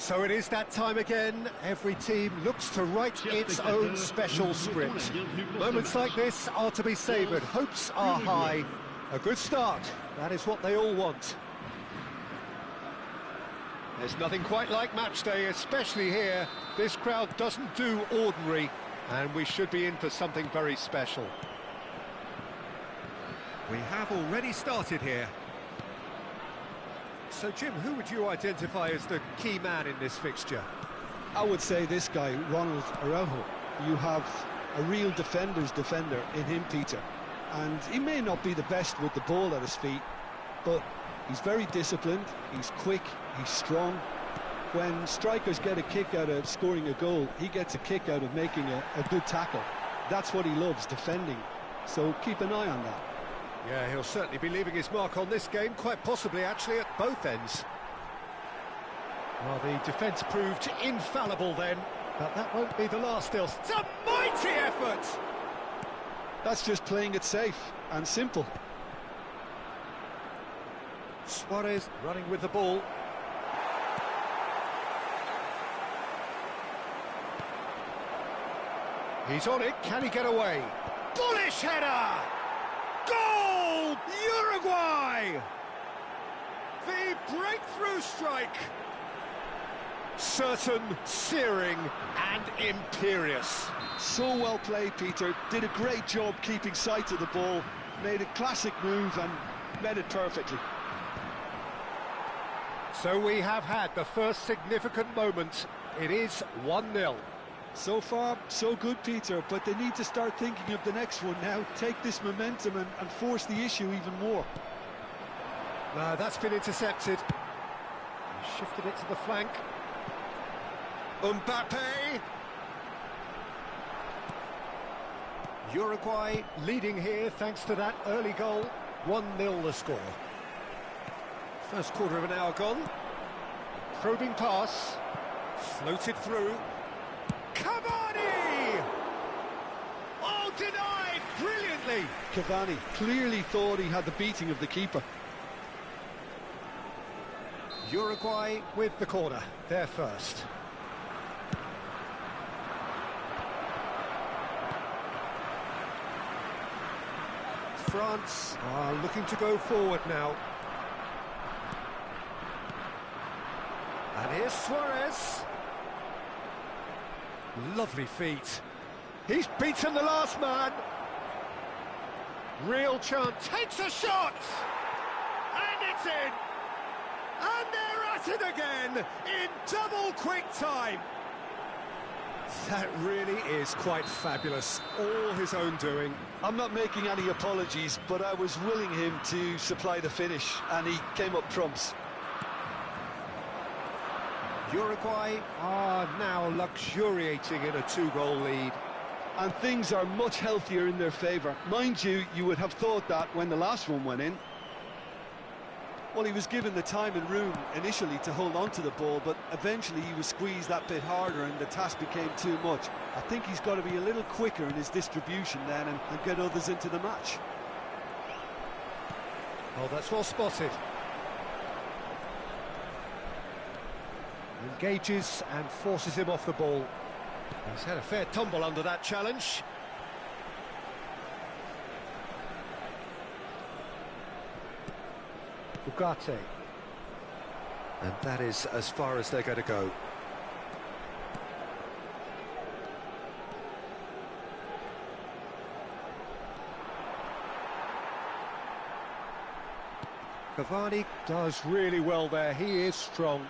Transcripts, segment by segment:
So it is that time again. Every team looks to write its own special script. Moments like this are to be savoured. Hopes are high. A good start. That is what they all want. There's nothing quite like match day, especially here. This crowd doesn't do ordinary, and we should be in for something very special. We have already started here. So, Jim, who would you identify as the key man in this fixture? I would say this guy, Ronald Araujo. You have a real defender's defender in him, Peter. And he may not be the best with the ball at his feet, but he's very disciplined, he's quick, he's strong. When strikers get a kick out of scoring a goal, he gets a kick out of making a good tackle. That's what he loves, defending. So keep an eye on that. Yeah, he'll certainly be leaving his mark on this game, quite possibly actually at both ends. Well, the defence proved infallible then, but that won't be the last. It's a mighty effort! That's just playing it safe and simple. Suarez running with the ball. He's on it, can he get away? Bullish header! Goal! Uruguay! The breakthrough strike! Certain, searing and imperious. So well played, Peter. Did a great job keeping sight of the ball. Made a classic move and met it perfectly. So we have had the first significant moment. It is 1-0. So far, so good, Peter, but they need to start thinking of the next one now. Take this momentum and force the issue even more. No, that's been intercepted. He shifted it to the flank. Mbappe! Uruguay leading here thanks to that early goal. 1-0 the score. First quarter of an hour gone. Probing pass. Floated through. Cavani! Oh, denied brilliantly! Cavani clearly thought he had the beating of the keeper. Uruguay with the corner, they're first. France are looking to go forward now. And here's Suarez. Lovely feet. He's beaten the last man. Real chance. Takes a shot! And it's in! And they're at it again in double quick time. That really is quite fabulous. All his own doing. I'm not making any apologies, but I was willing him to supply the finish, and he came up trumps. Uruguay are now luxuriating in a 2-goal lead. And things are much healthier in their favour. Mind you, you would have thought that when the last one went in. Well, he was given the time and room initially to hold on to the ball, but eventually he was squeezed that bit harder and the task became too much. I think he's got to be a little quicker in his distribution then and get others into the match. Oh, that's well spotted. Engages and forces him off the ball. He's had a fair tumble under that challenge. Ugarte. And that is as far as they're going to go. Cavani does really well there. He is strong.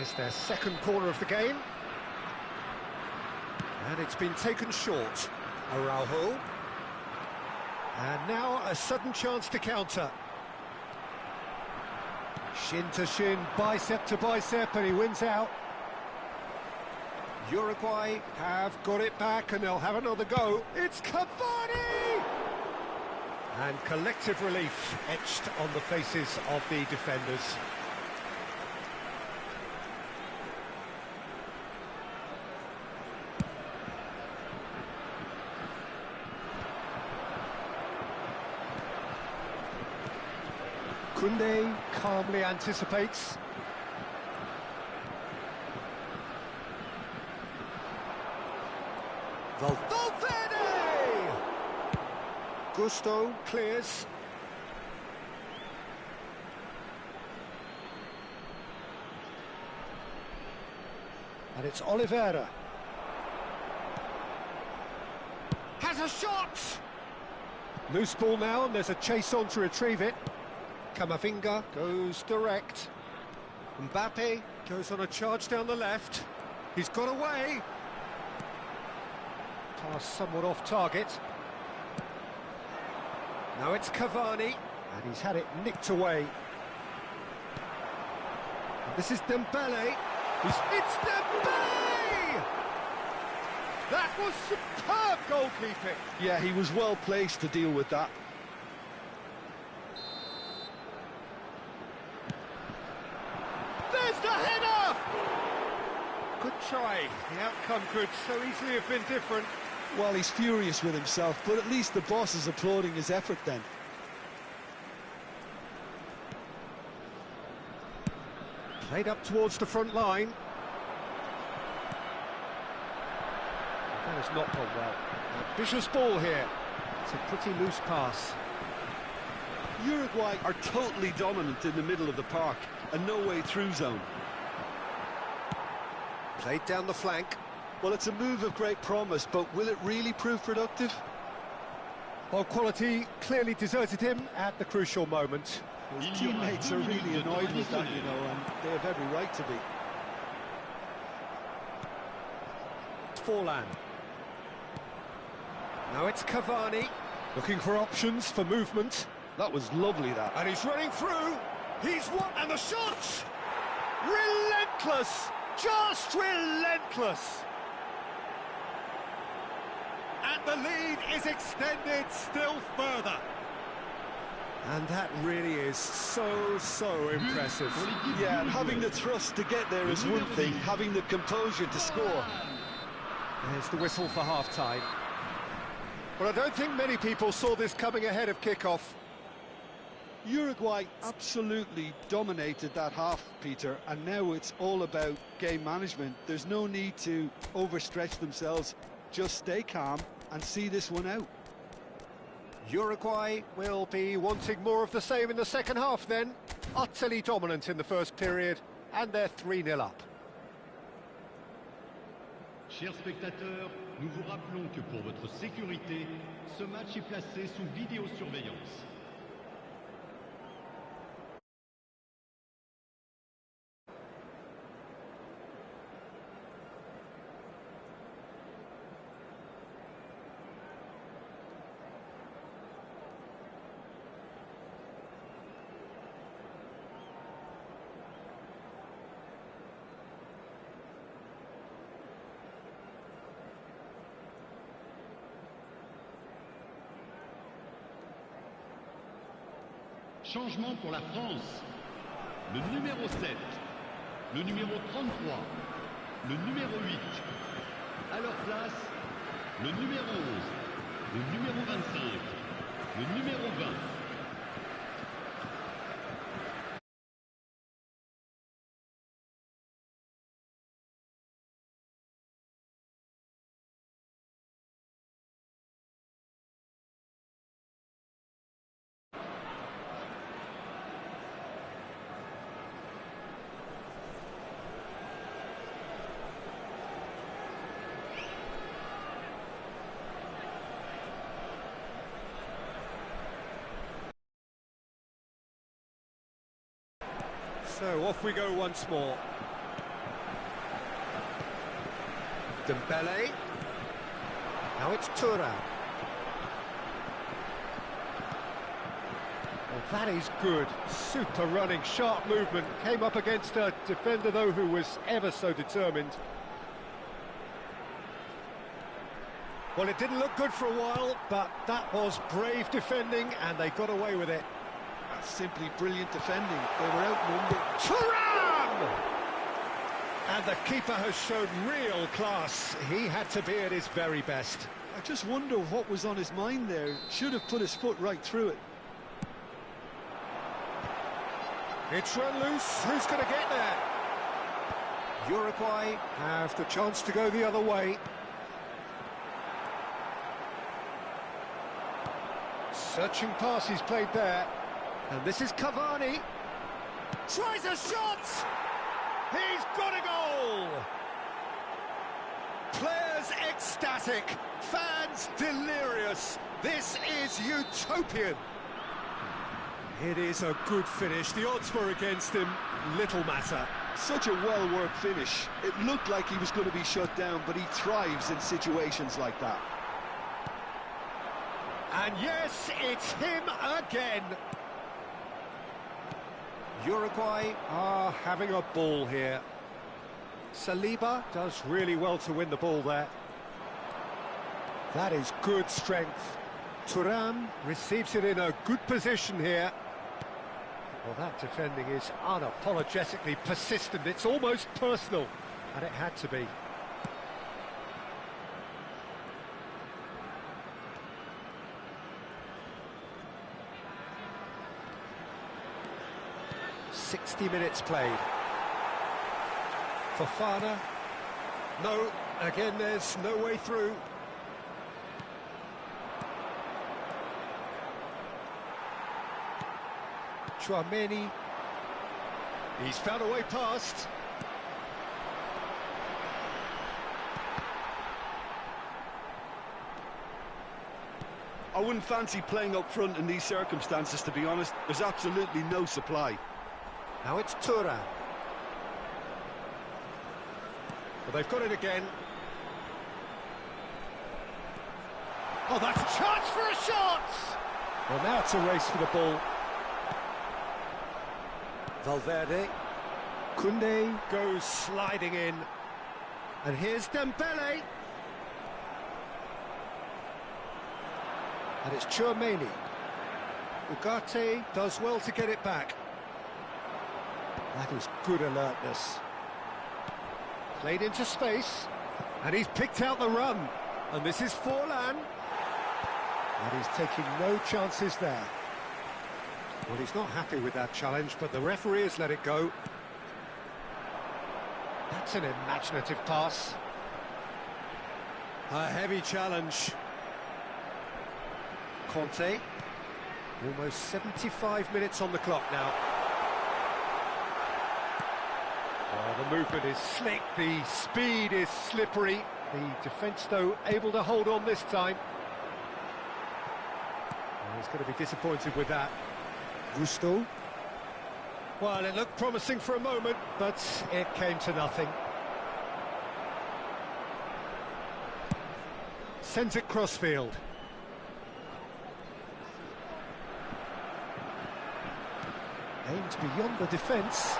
It's their second corner of the game. And it's been taken short. Araujo. And now a sudden chance to counter. Shin to shin, bicep to bicep, and he wins out. Uruguay have got it back and they'll have another go. It's Cavani! And collective relief etched on the faces of the defenders. Koundé calmly anticipates. Valverde! Gusto clears. And it's Oliveira. Has a shot! Loose ball now, and there's a chase on to retrieve it. Camavinga goes direct. Mbappe goes on a charge down the left. He's got away. Pass somewhat off target. Now it's Cavani, and he's had it nicked away. This is Dembele. It's Dembele! That was superb goalkeeping. Yeah, he was well placed to deal with that. There's the header! Good try. The outcome could so easily have been different. Well, he's furious with himself, but at least the boss is applauding his effort then. Played up towards the front line. That has not gone well. Ambitious ball here. It's a pretty loose pass. Uruguay are totally dominant in the middle of the park, and no way through zone. Played down the flank. Well, it's a move of great promise, but will it really prove productive? Well, quality clearly deserted him at the crucial moment. His teammates are really annoyed with that, you know, and they have every right to be. Forlan. Now it's Cavani, looking for options for movement. That was lovely, that. And he's running through. He's what? And the shot! Relentless! Just relentless! And the lead is extended still further. And that really is so impressive. Yeah, and having the thrust to get there is one thing, having the composure to score. There's the whistle for half-time. But I don't think many people saw this coming ahead of kick-off. Uruguay absolutely dominated that half, Peter, and now it's all about game management. There's no need to overstretch themselves. Just stay calm and see this one out. Uruguay will be wanting more of the same in the second half then. Utterly dominant in the first period, and they're 3-0 up. Chers spectateurs, nous vous rappelons que pour votre sécurité, ce match est placé sous vidéosurveillance. Changement pour la France. Le numéro 7, le numéro 33, le numéro 8. À leur place, le numéro 11, le numéro 25, le numéro 20. So off we go once more. Dembele. Now it's Thuram. Well, that is good. Super running, sharp movement. Came up against a defender, though, who was ever so determined. Well, it didn't look good for a while, but that was brave defending, and they got away with it. That's simply brilliant defending. They were outnumbered. Thuram! And the keeper has shown real class. He had to be at his very best. I just wonder what was on his mind there. Should have put his foot right through it. It's run loose. Who's going to get there? Uruguay have the chance to go the other way. Searching pass he's played there. And this is Cavani. Tries a shot! He's got a goal! Players ecstatic, fans delirious. This is utopian. It is a good finish. The odds were against him. Little matter. Such a well-worked finish. It looked like he was going to be shut down, but he thrives in situations like that. And yes, it's him again. Uruguay are having a ball here. Saliba does really well to win the ball there. That is good strength. Thuram receives it in a good position here. Well, that defending is unapologetically persistent. It's almost personal, and it had to be. "60 minutes played. Fofana. No, again, there's no way through. Chouameni. He's found a way past. I wouldn't fancy playing up front in these circumstances, to be honest. There's absolutely no supply. Now it's Thuram. Well, they've got it again. Oh, that's a chance for a shot! Well, now it's a race for the ball. Valverde. Koundé goes sliding in. And here's Dembele. And it's Chouameni. Ugarte does well to get it back. That is good alertness. Played into space. And he's picked out the run. And this is Forlan. And he's taking no chances there. Well, he's not happy with that challenge, but the referee has let it go. That's an imaginative pass. A heavy challenge. Conte. Almost 75 minutes on the clock now. Oh, the movement is slick, the speed is slippery. The defence, though, able to hold on this time. Oh, he's going to be disappointed with that. Gusto. Well, it looked promising for a moment, but it came to nothing. Sends it crossfield. Aimed beyond the defence.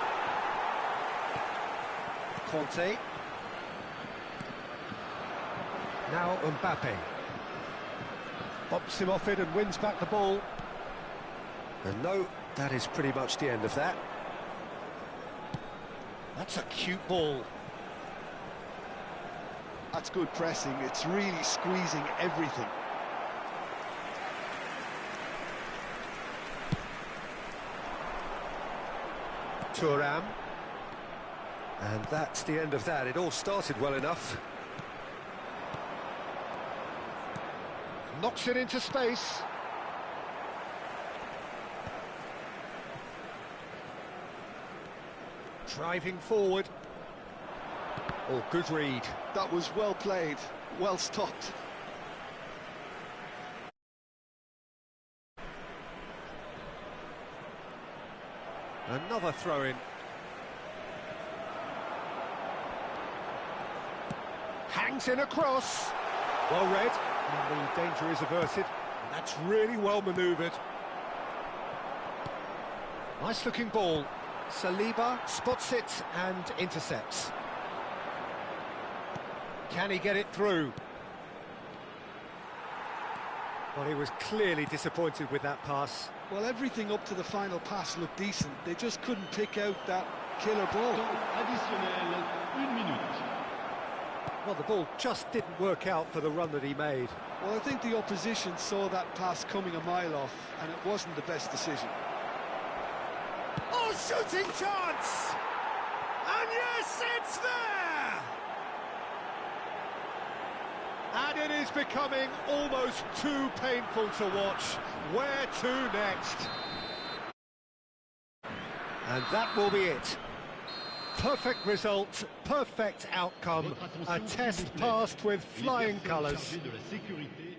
Conte. Now Mbappe. Bops him off it and wins back the ball. And no, that is pretty much the end of that. That's a cute ball. That's good pressing. It's really squeezing everything. Thuram. And that's the end of that. It all started well enough. Knocks it into space. Driving forward. Oh, good read. That was well played, well stopped. Another throw-in. Hangs in a cross. Well read, and the danger is averted. And that's really well manoeuvred. Nice-looking ball. Saliba spots it and intercepts. Can he get it through? Well, he was clearly disappointed with that pass. Well, everything up to the final pass looked decent. They just couldn't pick out that killer ball. Temps additionnel, 1 minute. Well, the ball just didn't work out for the run that he made. Well, I think the opposition saw that pass coming a mile off, and it wasn't the best decision. Oh, shooting chance! And yes, it's there! And it is becoming almost too painful to watch. Where to next? And that will be it. Perfect result, perfect outcome. A test passed with flying colours. De la sécurité.